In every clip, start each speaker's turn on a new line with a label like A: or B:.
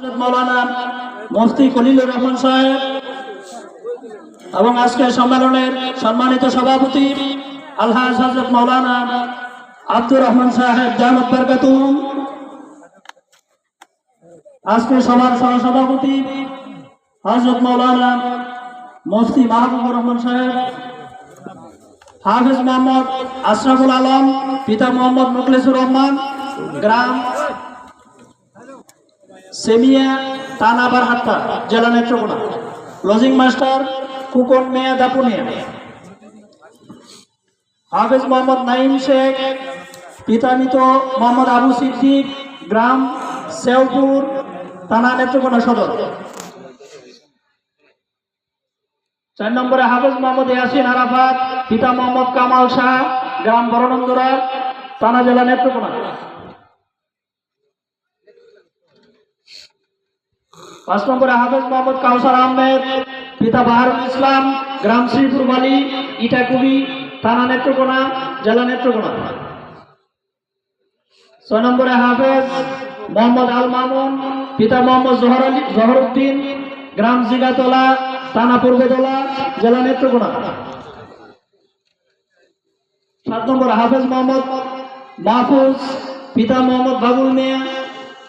A: মৌলানা মুফতি খলিলুর রহমান সাহেব এবং আজকের সম্মেলনের সম্মানিত সভাপতি আলহাজ হযরত মৌলানা আব্দুর রহমান সাহেব জামাত বরকাতুম, আজকের সভার সহসভাপতি হযরত মৌলানা মুফতি মাহবুবুর রহমান সাহেব, হাফেজ মোহাম্মদ আশরাফুল আলম, পিতা মোহাম্মদ মুখলেসুর রহমান, গ্রাম সেমিয়া থানা বারহাট্টা, জেলা নেত্রকোনা, লজিং মাস্টার কুকন মেয়া দাপুনিয়া, হাফেজ মোহাম্মদ নাইম শেখ, পিতা মৃত মোহাম্মদ আবু সিদ্দিক, গ্রাম শেওপুর, থানা নেত্রকোনা সদর। 4 নম্বরে হাফেজ মোহাম্মদ ইয়াসিন আরাফাত, পিতা মোহাম্মদ কামাল শাহ, গ্রাম বরনন্দরা, থানা জেলা নেত্রকোনা। 5 নম্বরে হাফেজ মোহাম্মদ কাউসার আহমেদ, পিতা বাহারুল ইসলাম, গ্রাম শ্রীপুর বালি, ইটাকুবি, থানা নেত্রকোনা, জেলা নেত্রকোনা। 6 নম্বরে হাফেজ মোহাম্মদ আল মামুন, পিতা মোহাম্মদ জহরউদ্দিন, গ্রাম জিগাতলা, থানা পূর্বতলা, জেলা নেত্রকোনা। 7 নম্বরে হাফেজ মোহাম্মদ মাহফুজ, পিতা মোহাম্মদ বাবুল মিয়া,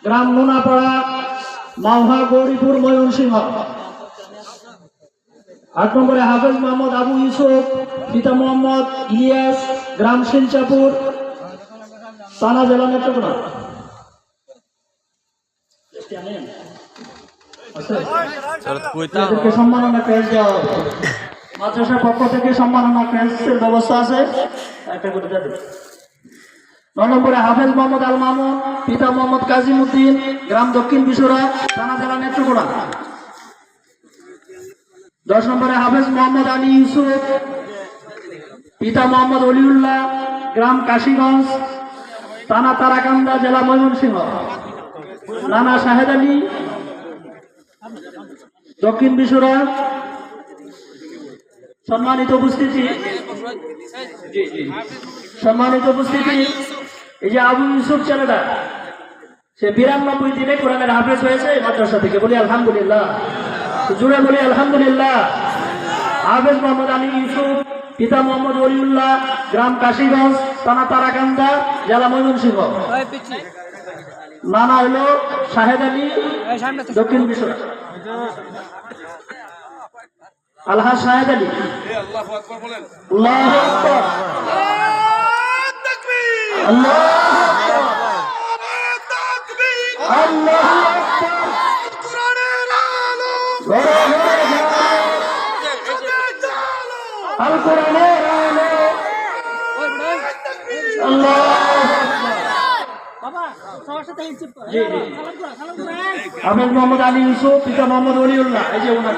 A: গ্রাম নুনাপাড়া, মাওহা গৌরীপুর, ময়মনসিংহ। 8 নম্বরে হাফেজ মোহাম্মদ আবু ইউসুফ, পিতা মোহাম্মদ ইলিয়াস, গ্রাম শিলচাপুর, থানা জেলা নেত্রকোনা। সম্মাননা ক্রেস্ট দেওয়া হবে, মাদ্রাসার পক্ষ থেকে সম্মাননা ক্রেস্টের ব্যবস্থা আছে। 9 নম্বরে হাফেজ মোহাম্মদ আল মামুন, পিতা মোহাম্মদ কাজিমউদ্দিন, গ্রাম দক্ষিণ বিশুরা, থানা জেলা নেত্রকোনা। 10 নম্বরে হাফেজ মোহাম্মদ আলী ইউসুফ, পিতা মোহাম্মদ অলিউল্লাহ, গ্রাম কাশীগঞ্জ, থানা তারাকান্দা, জেলা ময়মনসিংহ। নানা শাহেদ আলী, দক্ষিণ বিশুরা। সম্মানিত উপস্থিতি, এই যে আবু ইউসুফ ছেলেটা, সে 92 দিনে কোরআনের হাফেজ হয়েছে মাদ্রাসা থেকে। বলি আলহামদুলিল্লাহ, জুড়ে বলি আলহামদুলিল্লাহ। হাফেজ মোহাম্মদ আলী ইউসুফ, পিতা মোহাম্মদ ওলিউল্লাহ, গ্রাম কাশীগঞ্জ, থানা তারাকান্দা, জেলা ময়মনসিংহ। নানা হলো শাহেদ আলী, দক্ষিণ বিশ্বরা, আলহাজ শাহেদ আলী। আল্লাহু আকবার বলেন। আল্লাহু আকবার, আল্লাহু আকবার, আল্লাহু আকবার। কোরআনের আলো, আল কোরআনের আলো, আল্লাহু আকবার। বাবা সবার সাথে ইনসিপ করে সালাম করে। হাফেজ মোহাম্মদ আলী ইউসুফ, পিতা মোহাম্মদ ওলিউল্লাহ, এই যে ওনার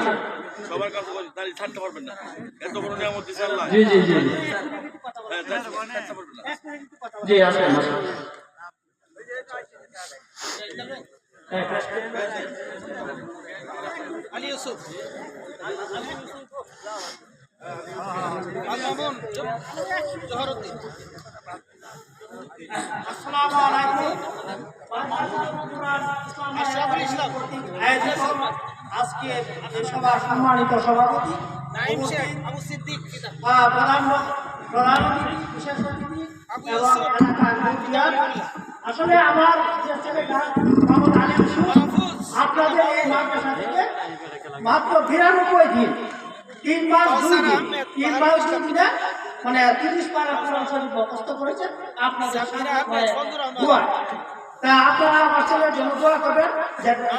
A: সবার কাছে দাঁড়িয়ে থাকতে পারবেন না, এত বড় নিয়ামত দিয়েছে আল্লাহ। জি জি জি জি, আসেন আসেন। আলী ইউসুফ, আল মামুন, জহরউদ্দিন। আসসালামু আলাইকুম। আশরাফুল ইসলাম আজকে সভার সম্মানিত সভাপতি নাইম শেখ, আবু সিদ্দিক, প্রধান অতিথি, বিশেষ অতিথি এবং আসলে আমার যে ছেলেটা মোহাম্মদ আলী ইউসুফ আপনাদের এই মাদ্রাসা থেকে মাত্র 92 দিন, 3 মাস 2 দিন, 3 মাস 2 দিনে মানে 30 পারা কোরআন শরীফ মুখস্থ করেছেন। আপনাদের দোয়া, তা আপনারা আমার ছেলের জন্য দোয়া করবেন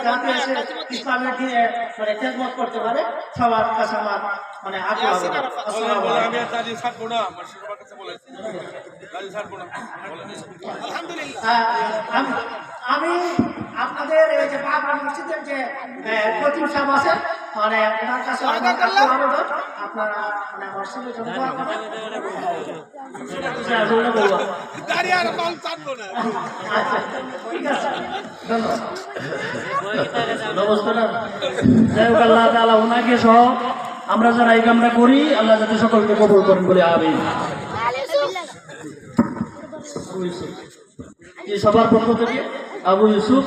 A: যাতে এসে ইসলামের দিনে মানে খেদমত করতে পারে। সবার কাছে আমার মানে আগ্রহ। আমি আপনাদের এই যে বাবা মসজিদের যে খতিব সাহেব আছে, মানে ওনার কাছে আপনারা মানে আমার ছেলের জন্য দোয়া করবেন। আল্লাহ তাআলা ওনাকে সহ আমরা যারা এই কামটা করি, আল্লাহ যাতে সকলকে কবুল করেন বলে আমিন। সবার পক্ষ থেকে আবু ইউসুফ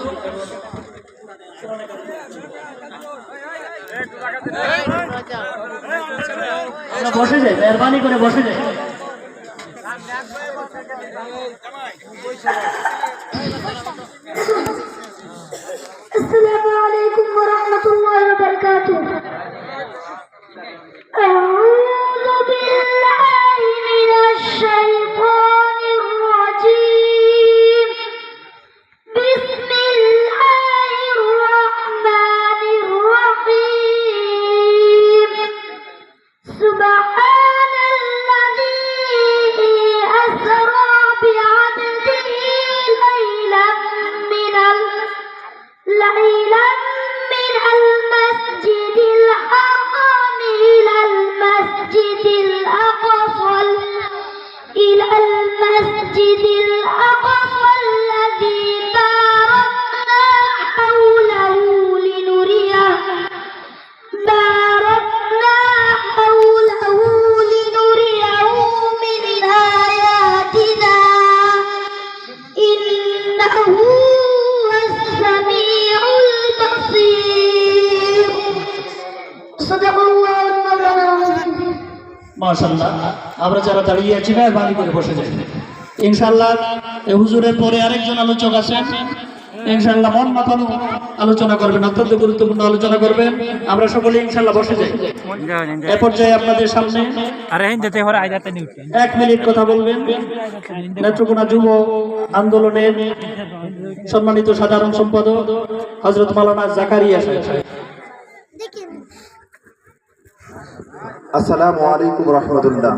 A: আমরা বসে যাই, মেহরবানি করে বসে যাই।
B: السلام عليكم ورحمة الله وبركاته. أعوذ بالله من الشيطان الرجيم. بسم الله الرحمن الرحيم. سبحان الذي أسرى بعبده ليلا من المسجد الحرام إلى المسجد الأقصى الذي باركنا حوله لنريه من آياتنا إنه هو السميع البصير. صدق الله مولانا العظيم.
A: মাশাআল্লাহ, আমরা যারা দাঁড়িয়ে আছি মেহরবানি করে বসে যাই। ইনশাআল্লাহ এই হুজুরের পরে আরেকজন আলোচক আছেন, ইনশাআল্লাহ মন মাতানো আলোচনা করবেন, অত্যন্ত গুরুত্বপূর্ণ আলোচনা করবেন। আমরা সকলে ইনশাআল্লাহ বসে যাই। এ পর্যায়ে আপনাদের সামনে 1 মিনিট কথা বলবেন নেত্রকোনা যুব আন্দোলনের সম্মানিত সাধারণ সম্পাদক হযরত মাওলানা জাকারিয়া সাহেব।
C: আসসালামু আলাইকুম রহমতুল্লাহ।